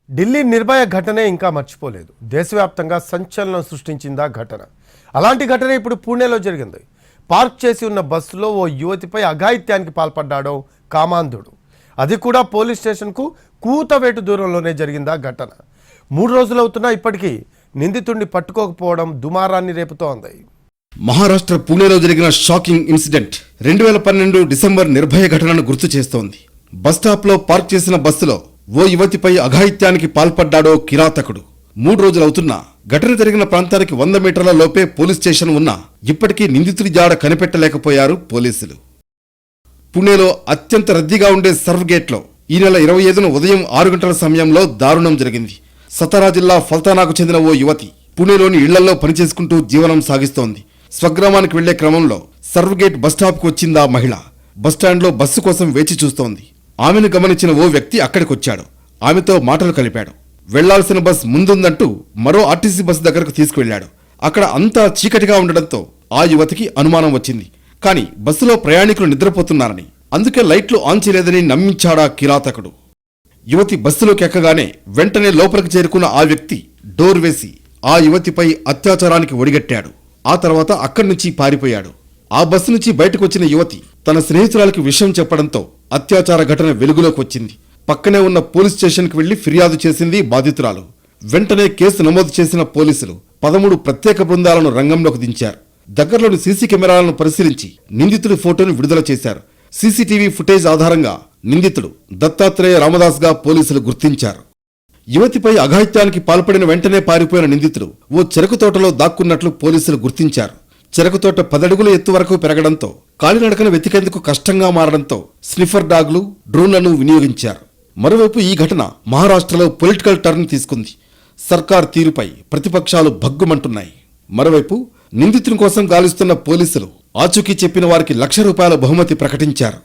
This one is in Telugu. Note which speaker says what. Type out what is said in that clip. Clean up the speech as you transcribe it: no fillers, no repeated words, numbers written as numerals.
Speaker 1: ఢిల్లీ నిర్భయ ఘటనే ఇంకా మర్చిపోలేదు. దేశవ్యాప్తంగా సంచలనం సృష్టించిందా ఘటన. అలాంటి ఘటన ఇప్పుడు పూణేలో జరిగింది. పార్క్ చేసి ఉన్న బస్సులో ఓ యువతిపై అఘాయిత్యానికి పాల్పడ్డాడో కామాంధుడు. అది కూడా పోలీస్ స్టేషన్కు కూతవేటు దూరంలోనే జరిగిందా ఘటన. 3 రోజులవుతున్నా ఇప్పటికీ నిందితుడిని పట్టుకోకపోవడం దుమారాన్ని రేపుతోంది.
Speaker 2: మహారాష్ట్ర పూణేలో జరిగిన షాకింగ్ ఇన్సిడెంట్ 2012 డిసెంబర్ నిర్భయ ఘటనను గుర్తు చేస్తోంది. బస్టాప్లో పార్క్ చేసిన బస్సులో ఓ యువతిపై అఘాయిత్యానికి పాల్పడ్డాడో కిరాతకుడు. 3 రోజులవుతున్నా ఘటన జరిగిన ప్రాంతానికి 100 మీటర్ల లోపే పోలీస్ స్టేషన్ ఉన్నా ఇప్పటికీ నిందితుడి జాడ కనిపెట్టలేకపోయారు పోలీసులు. పుణేలో అత్యంత రద్దీగా ఉండే సర్వ్ గేట్లో ఈ నెల 25న ఉదయం 6 గంటల సమయంలో దారుణం జరిగింది. సతారా జిల్లా ఫల్తానాకు చెందిన ఓ యువతి పుణేలోని ఇళ్లలో పనిచేసుకుంటూ జీవనం సాగిస్తోంది. స్వగ్రామానికి వెళ్లే క్రమంలో సర్వ్ గేట్ బస్టాప్కు వచ్చిందా మహిళ. బస్టాండ్లో బస్సు కోసం వేచి చూస్తోంది. ఆమెను గమనించిన ఓ వ్యక్తి అక్కడికొచ్చాడు. ఆమెతో మాటలు కలిపాడు. వెళ్లాల్సిన బస్ ముందుందంటూ మరో ఆర్టీసీ బస్సు దగ్గరకు తీసుకువెళ్లాడు. అక్కడ అంతా చీకటిగా ఉండడంతో ఆ యువతికి అనుమానం వచ్చింది. కానీ బస్సులో ప్రయాణికులు నిద్రపోతున్నారని, అందుకే లైట్లు ఆన్ చేయలేదని నమ్మించాడా కిరాతకుడు. యువతి బస్సులోకి ఎక్కగానే వెంటనే లోపలికి చేరుకున్న ఆ వ్యక్తి డోర్ వేసి ఆ యువతిపై అత్యాచారానికి ఒడిగట్టాడు. ఆ తర్వాత అక్కడి నుంచి పారిపోయాడు. ఆ బస్సు నుంచి బయటకొచ్చిన యువతి తన స్నేహితురాలకు విషయం చెప్పడంతో అత్యాచార ఘటన వెలుగులోకి వచ్చింది. పక్కనే ఉన్న పోలీస్ స్టేషన్కి వెళ్లి ఫిర్యాదు చేసింది బాధితురాలు. వెంటనే కేసు నమోదు చేసిన పోలీసులు 13 ప్రత్యేక బృందాలను రంగంలోకి దించారు. దగ్గరలోని సీసీ కెమెరాలను పరిశీలించి నిందితుడి ఫోటోను విడుదల చేశారు. సీసీటీవీ ఫుటేజ్ ఆధారంగా నిందితుడు దత్తాత్రేయ రామదాస్గా పోలీసులు గుర్తించారు. యువతిపై అఘాయిత్యానికి పాల్పడిన వెంటనే పారిపోయిన నిందితుడు ఓ చెరకు తోటలో దాక్కున్నట్లు పోలీసులు గుర్తించారు. చెరకు తోట 10 అడుగుల ఎత్తు వరకు పెరగడంతో కాలినడకను వెతికేందుకు కష్టంగా మారడంతో స్నిఫర్ డాగ్లు, డ్రోన్లను వినియోగించారు. మరోవైపు ఈ ఘటన మహారాష్ట్రలో పొలిటికల్ టర్న్ తీసుకుంది. సర్కార్ తీరుపై ప్రతిపక్షాలు భగ్గుమంటున్నాయి. మరోవైపు నిందితుని కోసం గాలిస్తున్న పోలీసులు ఆచూకీ చెప్పిన వారికి ₹1,00,000 బహుమతి ప్రకటించారు.